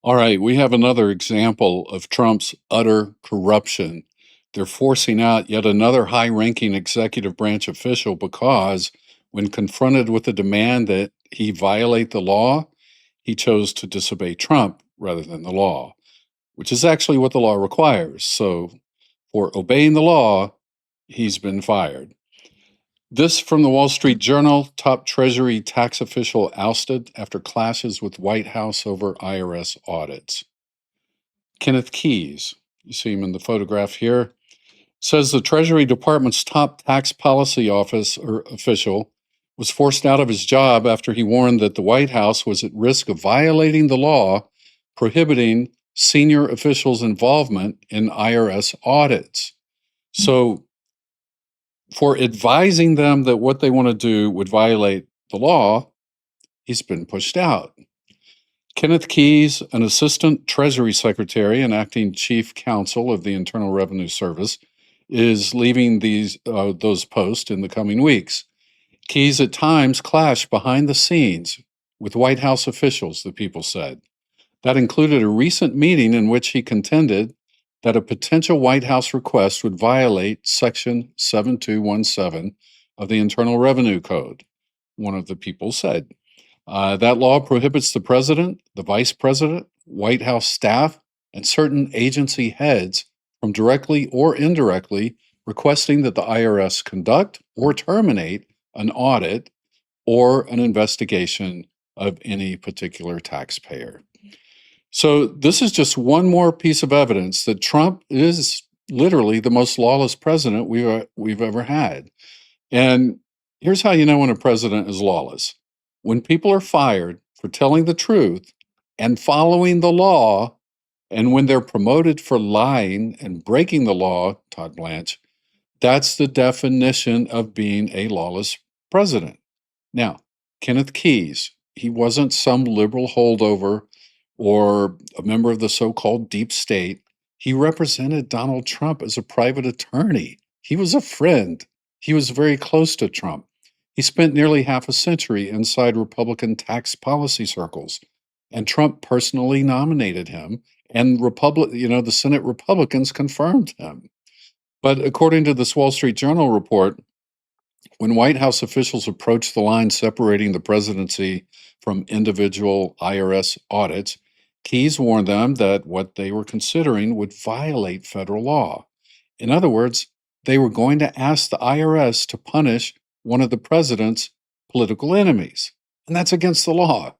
All right, we have another example of Trump's utter corruption. They're forcing out yet another high ranking executive branch official because, when confronted with a demand that he violate the law, he chose to disobey Trump rather than the law, which is actually what the law requires. So, for obeying the law, he's been fired. This from the Wall Street Journal: top Treasury tax official ousted after clashes with White House over IRS audits. Kenneth Kies, you see him in the photograph here, says the Treasury Department's top tax policy office or official was forced out of his job after he warned that the White House was at risk of violating the law prohibiting senior officials' involvement in IRS audits. So, for advising them that what they want to do would violate the law, he's been pushed out. Kenneth Kies, an assistant Treasury Secretary and acting Chief Counsel of the Internal Revenue Service, is leaving those posts in the coming weeks. Kies at times clashed behind the scenes with White House officials, the People said. That included a recent meeting in which he contended that a potential White House request would violate Section 7217 of the Internal Revenue Code, one of the People said. That law prohibits the president, the vice president, White House staff, and certain agency heads from directly or indirectly requesting that the IRS conduct or terminate an audit or an investigation of any particular taxpayer. So, this is just one more piece of evidence that Trump is literally the most lawless president we've ever had. And here's how you know when a president is lawless: when people are fired for telling the truth and following the law, and when they're promoted for lying and breaking the law, Todd Blanche, that's the definition of being a lawless president. Now, Kenneth Kies, he wasn't some liberal holdover or a member of the so called deep state. He represented Donald Trump as a private attorney. He was a friend. He was very close to Trump. He spent nearly half a century inside Republican tax policy circles, and Trump personally nominated him, and the Senate Republicans confirmed him. But according to this Wall Street Journal report, when White House officials approached the line separating the presidency from individual IRS audits, Kies warned them that what they were considering would violate federal law. In other words, they were going to ask the IRS to punish one of the president's political enemies. And that's against the law.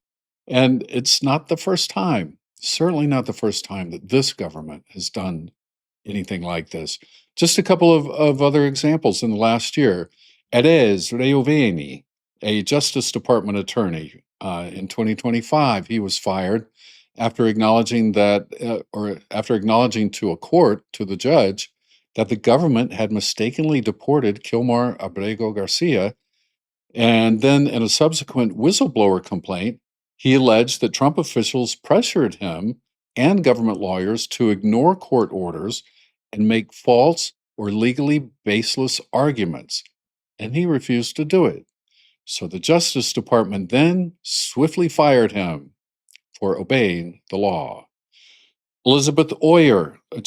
And it's not the first time, certainly not the first time, that this government has done anything like this. Just a couple of other examples in the last year. Erez Reoveni, a Justice Department attorney, in 2025, he was fired after acknowledging to a court, to the judge, that the government had mistakenly deported Kilmar Abrego Garcia. And then in a subsequent whistleblower complaint, he alleged that Trump officials pressured him and government lawyers to ignore court orders and make false or legally baseless arguments. And he refused to do it. So the Justice Department then swiftly fired him for obeying the law. Elizabeth Oyer, a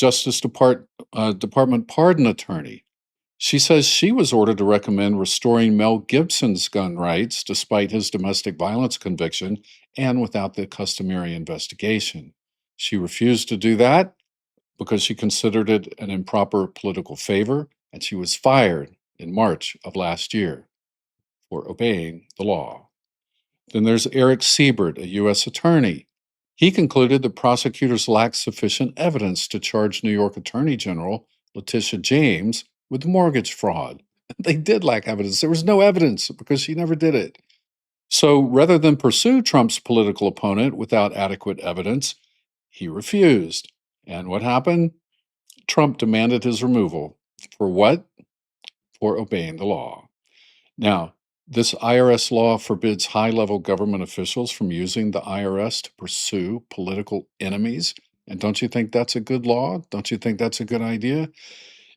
Department pardon attorney, she says she was ordered to recommend restoring Mel Gibson's gun rights despite his domestic violence conviction and without the customary investigation. She refused to do that because she considered it an improper political favor, and she was fired in March of last year for obeying the law. Then there's Eric Siebert, a U.S. attorney. He concluded that prosecutors lacked sufficient evidence to charge New York Attorney General Letitia James with mortgage fraud. They did lack evidence. There was no evidence because she never did it. So rather than pursue Trump's political opponent without adequate evidence, he refused. And what happened? Trump demanded his removal. For what? For obeying the law. Now, this IRS law forbids high-level government officials from using the IRS to pursue political enemies. And don't you think that's a good law? Don't you think that's a good idea?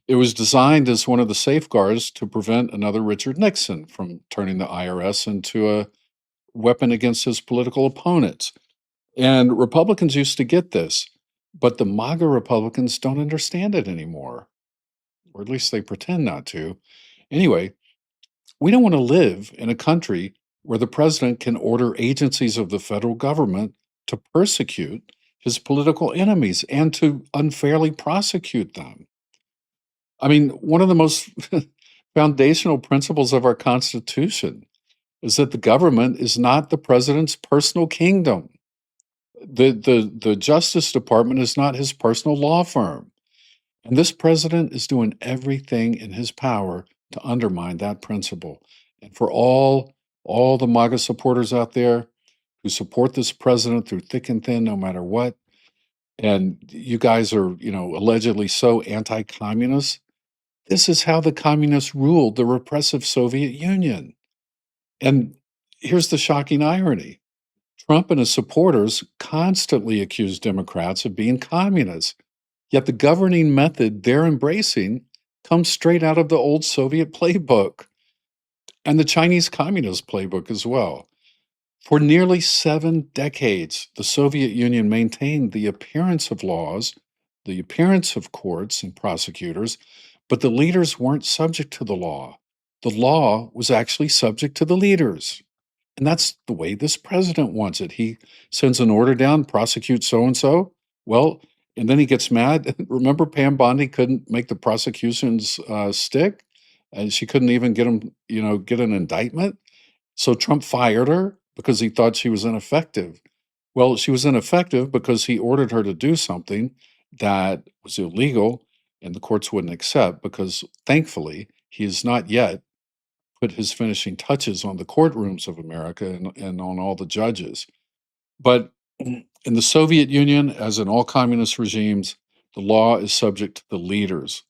It was designed as one of the safeguards to prevent another Richard Nixon from turning the IRS into a weapon against his political opponents. And Republicans used to get this, but the MAGA Republicans don't understand it anymore, or at least they pretend not to. Anyway, we don't want to live in a country where the president can order agencies of the federal government to persecute his political enemies and to unfairly prosecute them. I mean, one of the most foundational principles of our Constitution is that the government is not the president's personal kingdom. The Justice Department is not his personal law firm. And this president is doing everything in his power to undermine that principle. And for all the MAGA supporters out there who support this president through thick and thin, no matter what, and you guys are, allegedly so anti-communist, this is how the communists ruled the repressive Soviet Union. And here's the shocking irony. Trump and his supporters constantly accuse Democrats of being communists, yet the governing method they're embracing comes straight out of the old Soviet playbook and the Chinese Communist playbook as well. For nearly 7 decades, the Soviet Union maintained the appearance of laws, the appearance of courts and prosecutors, but the leaders weren't subject to the law. The law was actually subject to the leaders. And that's the way this president wants it. He sends an order down, prosecute so and so. Well, and then he gets mad. Remember, Pam Bondi couldn't make the prosecutions stick, and she couldn't even get him, get an indictment. So Trump fired her because he thought she was ineffective. Well, she was ineffective because he ordered her to do something that was illegal, and the courts wouldn't accept because, thankfully, he has not yet put his finishing touches on the courtrooms of America and on all the judges. But in the Soviet Union, as in all communist regimes, the law is subject to the leaders.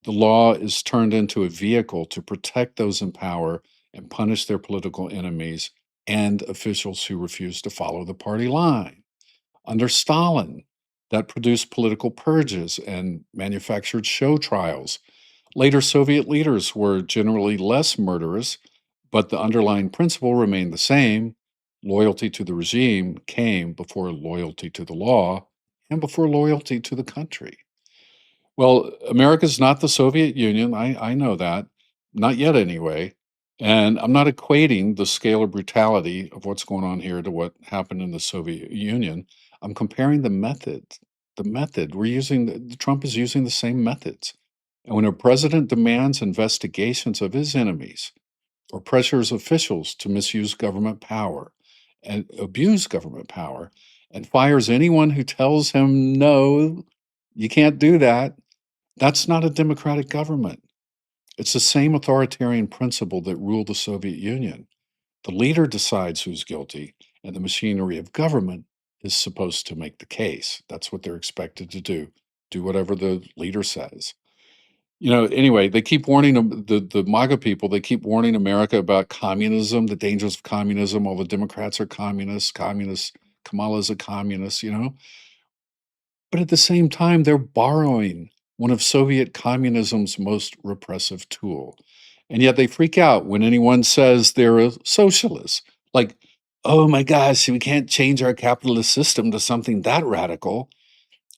The law is turned into a vehicle to protect those in power and punish their political enemies and officials who refuse to follow the party line. Under Stalin, that produced political purges and manufactured show trials. Later Soviet leaders were generally less murderous, but the underlying principle remained the same. Loyalty to the regime came before loyalty to the law and before loyalty to the country. Well, America's not the Soviet Union. I know that. Not yet, anyway. And I'm not equating the scale of brutality of what's going on here to what happened in the Soviet Union. I'm comparing the method. The method we're using, Trump is using the same methods. And when a president demands investigations of his enemies or pressures officials to misuse government power and abuse government power and fires anyone who tells him, no, you can't do that, that's not a democratic government. It's the same authoritarian principle that ruled the Soviet Union. The leader decides who's guilty, and the machinery of government is supposed to make the case. That's what they're expected to do. Do whatever the leader says. Anyway, they keep warning the MAGA people, they keep warning America about communism, the dangers of communism. All the Democrats are communists. Kamala's a communist. But at the same time, they're borrowing one of Soviet communism's most repressive tool. And yet they freak out when anyone says they're a socialist. Like, oh my gosh, we can't change our capitalist system to something that radical.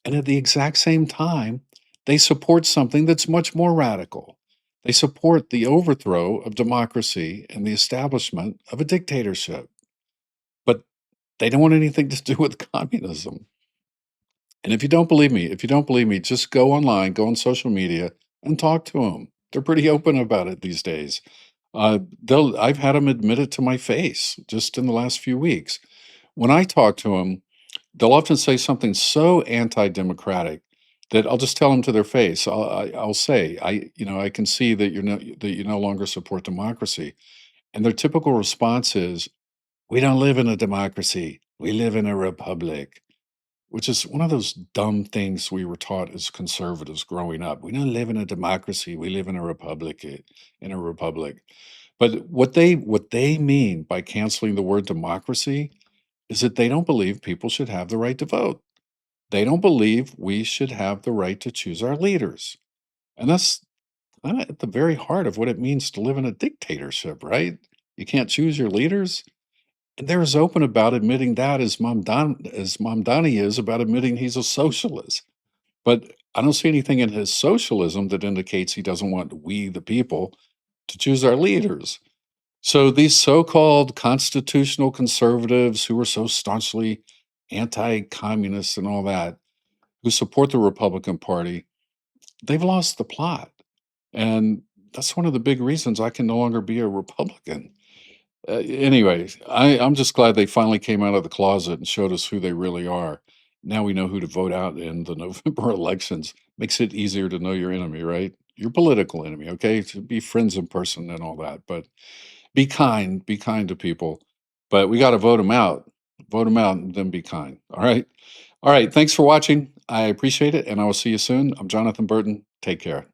And at the exact same time, they support something that's much more radical. They support the overthrow of democracy and the establishment of a dictatorship. But they don't want anything to do with communism. And if you don't believe me, just go online, go on social media, and talk to them. They're pretty open about it these days. I've had them admit it to my face just in the last few weeks. When I talk to them, they'll often say something so anti-democratic that I'll just tell them to their face. I'll say, I can see that you no longer support democracy, and their typical response is, "We don't live in a democracy. We live in a republic." Which is one of those dumb things we were taught as conservatives growing up. We don't live in a democracy. We live in a republic. In a republic. But what they mean by canceling the word democracy is that they don't believe people should have the right to vote. They don't believe we should have the right to choose our leaders. And that's kind of at the very heart of what it means to live in a dictatorship, right? You can't choose your leaders. And they're as open about admitting that as Mom Donnie is about admitting he's a socialist. But I don't see anything in his socialism that indicates he doesn't want we, the people, to choose our leaders. So these so-called constitutional conservatives who are so staunchly anti-communist and all that, who support the Republican Party, they've lost the plot. And that's one of the big reasons I can no longer be a Republican. Anyway, I'm just glad they finally came out of the closet and showed us who they really are. Now we know who to vote out in the November elections. Makes it easier to know your enemy, right? Your political enemy, okay? To be friends in person and all that. But be kind to people. But we got to vote them out. Vote them out and then be kind. All right. All right. Thanks for watching. I appreciate it. And I will see you soon. I'm Jonathan Burton. Take care.